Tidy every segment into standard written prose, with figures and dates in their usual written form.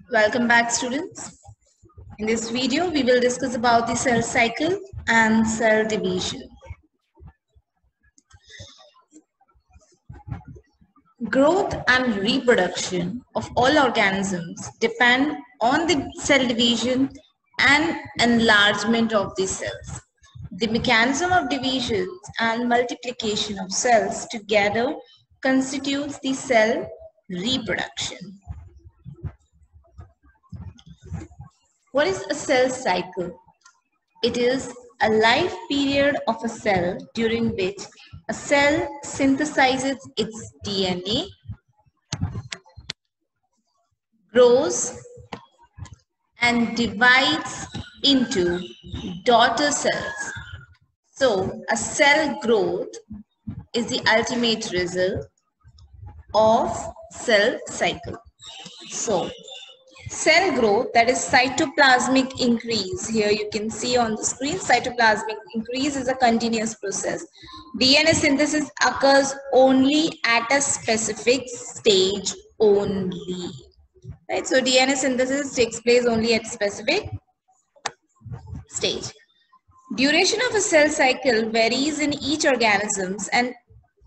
Welcome back, students. In this video, we will discuss about the cell cycle and cell division. Growth and reproduction of all organisms depend on the cell division and enlargement of the cells. The mechanism of division and multiplication of cells together constitutes the cell reproduction. What is a cell cycle? It is a life period of a cell during which a cell synthesizes its DNA, grows, and divides into daughter cells. So, a cell growth is the ultimate result of cell cycle. So, cell growth, that is cytoplasmic increase. Here you can see on the screen, cytoplasmic increase is a continuous process. DNA synthesis occurs only at a specific stage only. Right? So DNA synthesis takes place only at specific stage. Duration of a cell cycle varies in each organisms and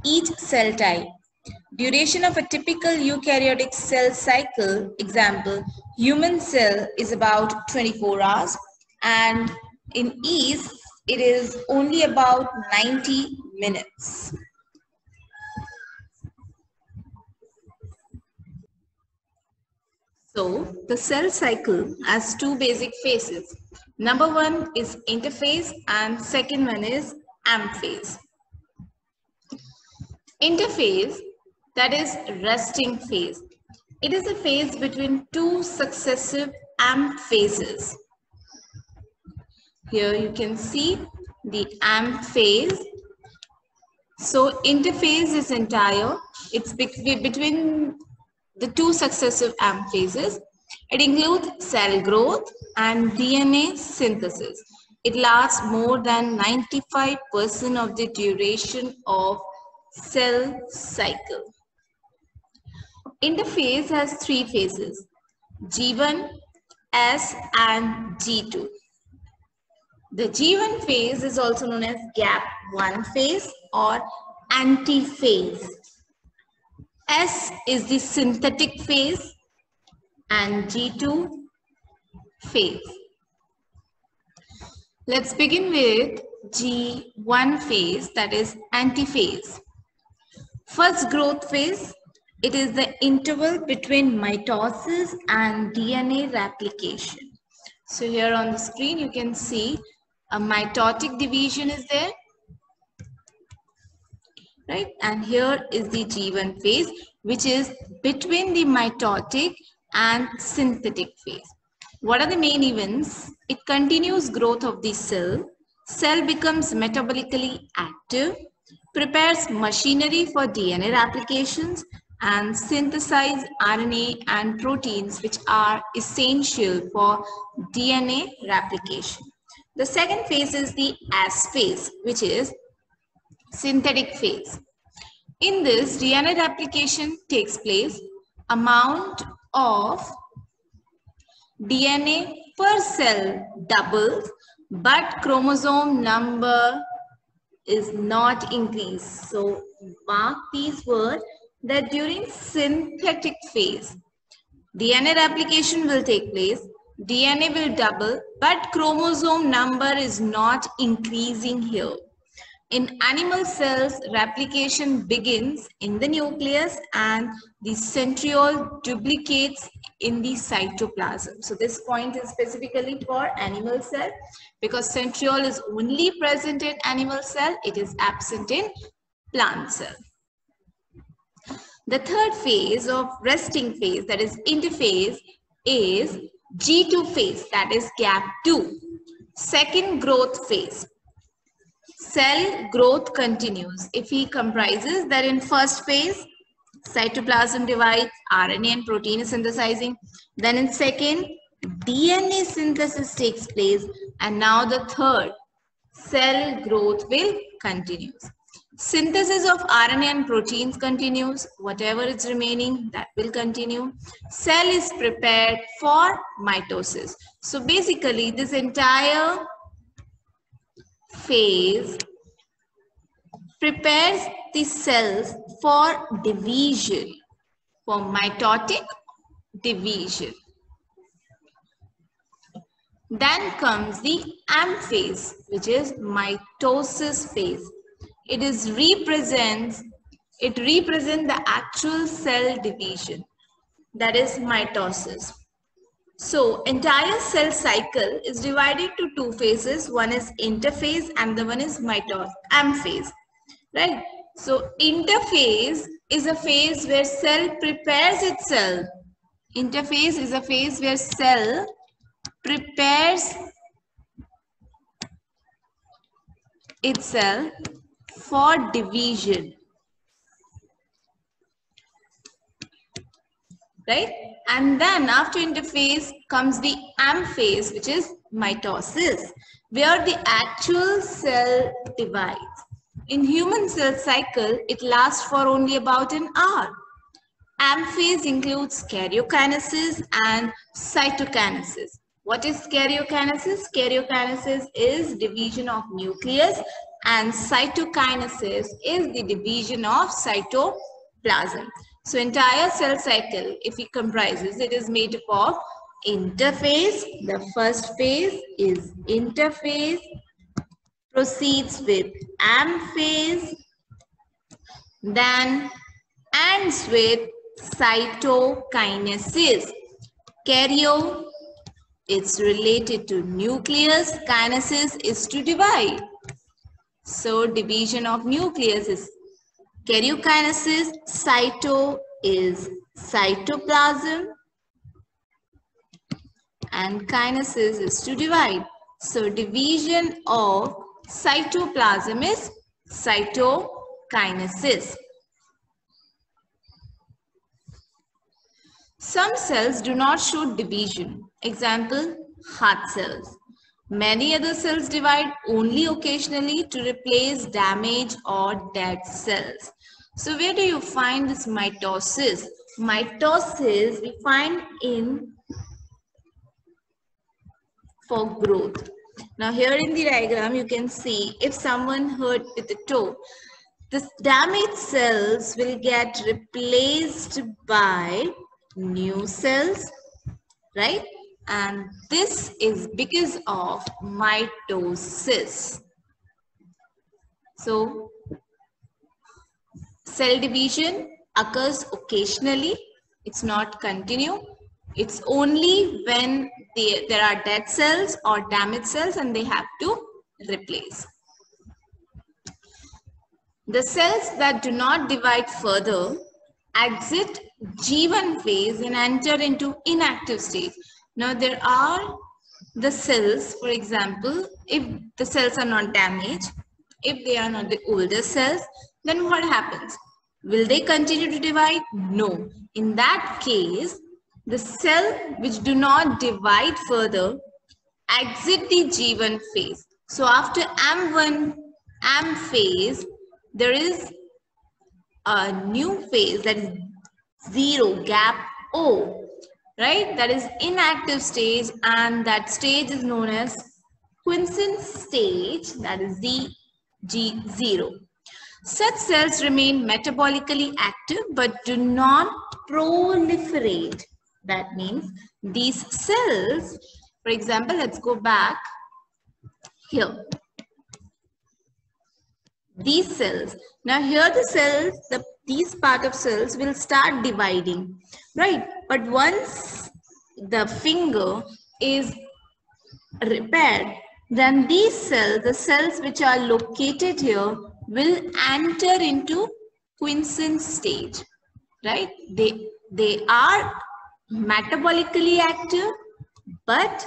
each cell type. Duration of a typical eukaryotic cell cycle, example, human cell, is about 24 hours, and in yeast, it is only about 90 minutes. So, the cell cycle has two basic phases. Number one is interphase and second one is ampphase. Interphase, that is resting phase. It is a phase between two successive amphases. Here you can see the amphase. So interphase is entire. It's between the two successive amphases. It includes cell growth and DNA synthesis. It lasts more than 95% of the duration of cell cycle. Interphase has three phases, G1, S and G2. The G1 phase is also known as gap 1 phase or antiphase. S is the synthetic phase and G2 phase. Let's begin with G1 phase, that is antiphase. First growth phase, it is the interval between mitosis and DNA replication. So here on the screen you can see a mitotic division is there, right? And here is the G1 phase, which is between the mitotic and synthetic phase. What are the main events? It continues growth of the cell. Cell becomes metabolically active, prepares machinery for DNA replications, and synthesize RNA and proteins which are essential for DNA replication. The second phase is the S phase, which is synthetic phase. In this, DNA replication takes place. Amount of DNA per cell doubles, but chromosome number is not increased. So mark these words that during synthetic phase, DNA replication will take place, DNA will double, but chromosome number is not increasing here. In animal cells, replication begins in the nucleus and the centriole duplicates in the cytoplasm. So this point is specifically for animal cell because centriole is only present in animal cell, it is absent in plant cell. The third phase of resting phase, that is interphase, is G2 phase, that is gap 2. Second growth phase. Cell growth continues. If he comprises that in first phase, cytoplasm divides, RNA and protein is synthesizing. Then in second, DNA synthesis takes place. And now the third, cell growth will continue. Synthesis of RNA and proteins continues. Whatever is remaining, that will continue. Cell is prepared for mitosis. So basically, this entire phase prepares the cells for division, for mitotic division. Then comes the M phase, which is mitosis phase. It represents the actual cell division, that is mitosis. So entire cell cycle is divided to two phases. One is interphase and the one is M phase, right? So interphase is a phase where cell prepares itself. Interphase is a phase where cell prepares itself for division, right? And then after interphase comes the M phase, which is mitosis, where the actual cell divides. In human cell cycle, it lasts for only about an hour. M phase includes karyokinesis and cytokinesis. What is karyokinesis? Karyokinesis is division of nucleus and cytokinesis is the division of cytoplasm. So entire cell cycle, if it comprises, it is made up of interphase. The first phase is interphase, proceeds with M phase, then ends with cytokinesis. Karyo, it's related to nucleus. Kinesis is to divide. So division of nucleus is karyokinesis. Cyto is cytoplasm. And kinesis is to divide. So division of cytoplasm is cytokinesis. Some cells do not show division. Example, heart cells. Many other cells divide only occasionally to replace damaged or dead cells. So where do you find this mitosis? Mitosis we find in for growth. Now here in the diagram you can see if someone hurt with a toe, the damaged cells will get replaced by new cells, right? And this is because of mitosis. So cell division occurs occasionally. It's not continuous. It's only when there are dead cells or damaged cells and they have to replace. The cells that do not divide further exit G1 phase and enter into inactive stage. Now there are the cells, for example, if the cells are not damaged, if they are not the older cells, then what happens? Will they continue to divide? No. In that case, the cell which do not divide further exit the G1 phase. So after M phase, there is a new phase, that is 0 gap O, right? That is inactive stage, and that stage is known as quiescent stage, that is the G0. Such cells remain metabolically active but do not proliferate. That means these cells, for example, let's go back here. These cells, now here the cells, these part of cells will start dividing, right? But once the finger is repaired, then these cells, the cells which are located here, will enter into quiescent stage, right? They are metabolically active, but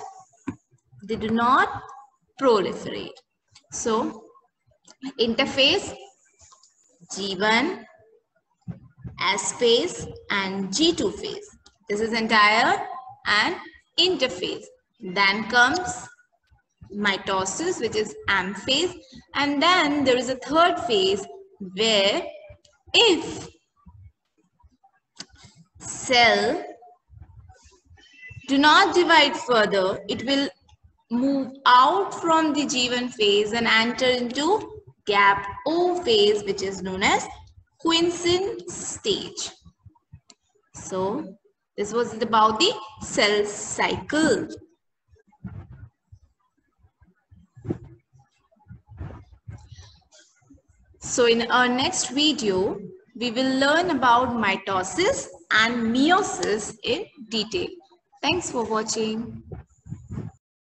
they do not proliferate. So interphase, G1, S phase and G2 phase. This is entire and interphase. Then comes mitosis, which is M phase, and then there is a third phase where if cell do not divide further, it will move out from the G1 phase and enter into gap O phase, which is known as quiescent stage. So this was about the cell cycle. So in our next video, we will learn about mitosis and meiosis in detail. Thanks for watching.